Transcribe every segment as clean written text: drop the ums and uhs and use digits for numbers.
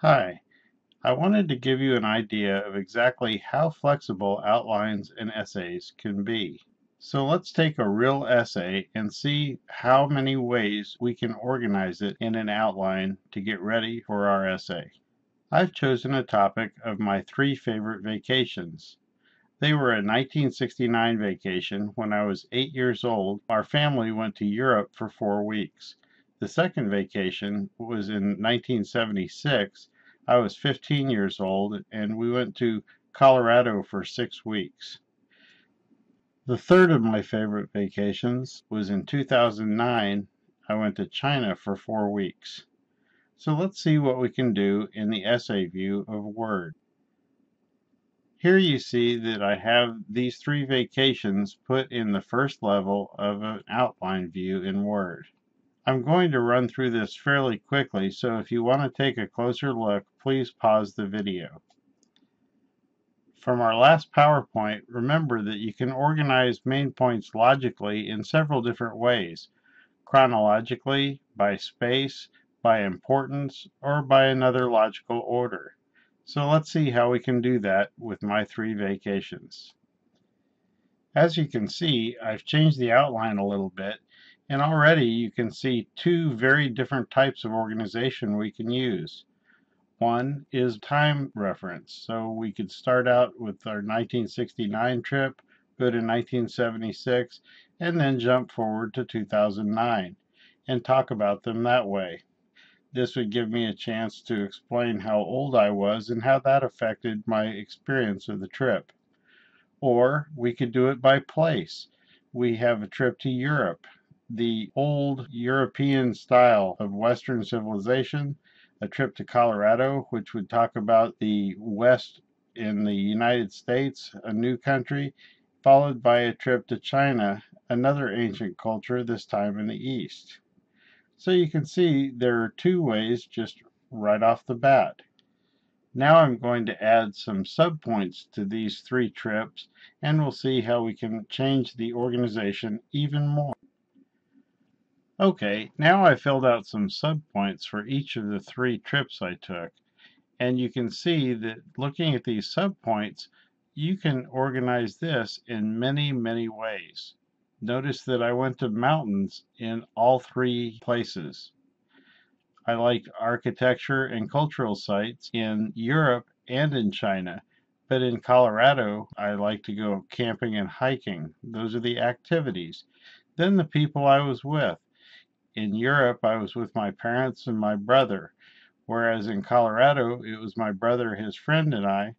Hi, I wanted to give you an idea of exactly how flexible outlines and essays can be. So let's take a real essay and see how many ways we can organize it in an outline to get ready for our essay. I've chosen a topic of my three favorite vacations. They were a 1969 vacation when I was 8 years old. Our family went to Europe for 4 weeks. The second vacation was in 1976. I was 15 years old and we went to Colorado for 6 weeks. The third of my favorite vacations was in 2009. I went to China for 4 weeks. So let's see what we can do in the essay view of Word. Here you see that I have these three vacations put in the first level of an outline view in Word. I'm going to run through this fairly quickly, so if you want to take a closer look, please pause the video. From our last PowerPoint, remember that you can organize main points logically in several different ways: chronologically, by space, by importance, or by another logical order. So let's see how we can do that with my three vacations. As you can see, I've changed the outline a little bit, and already you can see two very different types of organization we can use. One is time reference, so we could start out with our 1969 trip, go to 1976, and then jump forward to 2009 and talk about them that way. This would give me a chance to explain how old I was and how that affected my experience of the trip. Or we could do it by place. We have a trip to Europe, the old European style of Western civilization, a trip to Colorado, which would talk about the West in the United States, a new country, followed by a trip to China, another ancient culture, this time in the East. So you can see there are two ways just right off the bat. Now I'm going to add some subpoints to these three trips, and we'll see how we can change the organization even more. Okay, now I filled out some subpoints for each of the three trips I took, and you can see that looking at these subpoints, you can organize this in many, many ways. Notice that I went to mountains in all three places. I liked architecture and cultural sites in Europe and in China. But in Colorado, I like to go camping and hiking. Those are the activities. Then the people I was with. In Europe, I was with my parents and my brother, whereas in Colorado, it was my brother, his friend, and I.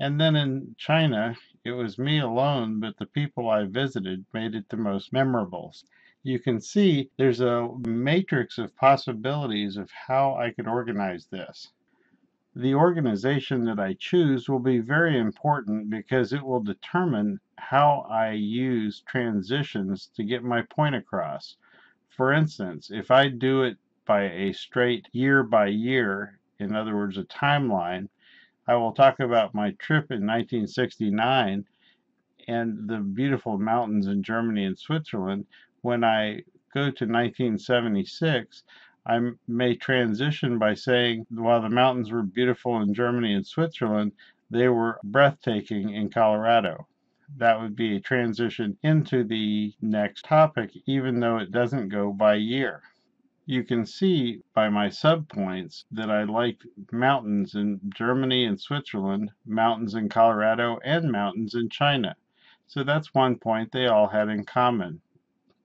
And then in China, it was me alone, but the people I visited made it the most memorable. You can see there's a matrix of possibilities of how I could organize this. The organization that I choose will be very important because it will determine how I use transitions to get my point across. For instance, if I do it by a straight year by year, in other words, a timeline, I will talk about my trip in 1969 and the beautiful mountains in Germany and Switzerland. When I go to 1976, I may transition by saying, while the mountains were beautiful in Germany and Switzerland, they were breathtaking in Colorado. That would be a transition into the next topic, even though it doesn't go by year. You can see by my subpoints that I liked mountains in Germany and Switzerland, mountains in Colorado, and mountains in China. So that's one point they all had in common.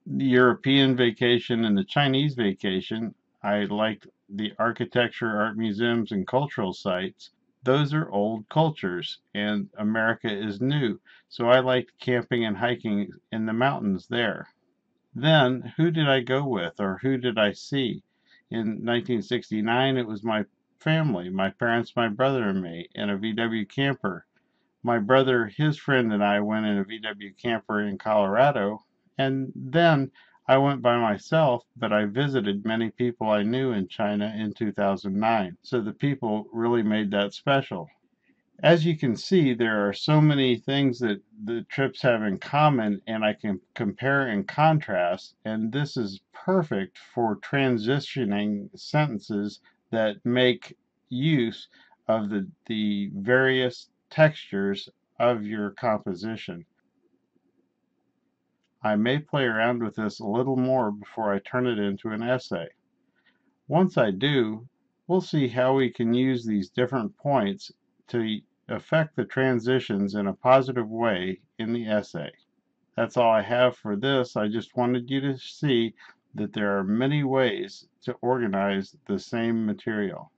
The European vacation and the Chinese vacation, I liked the architecture, art museums, and cultural sites. Those are old cultures, and America is new. So I liked camping and hiking in the mountains there. Then, who did I go with, or who did I see? In 1969, it was my family, my parents, my brother, and me, in a VW camper. My brother, his friend, and I went in a VW camper in Colorado, and then I went by myself, but I visited many people I knew in China in 2009. So the people really made that special. As you can see, there are so many things that the trips have in common, and I can compare and contrast, and this is perfect for transitioning sentences that make use of the various textures of your composition. I may play around with this a little more before I turn it into an essay. Once I do, we'll see how we can use these different points to affect the transitions in a positive way in the essay. That's all I have for this. I just wanted you to see that there are many ways to organize the same material.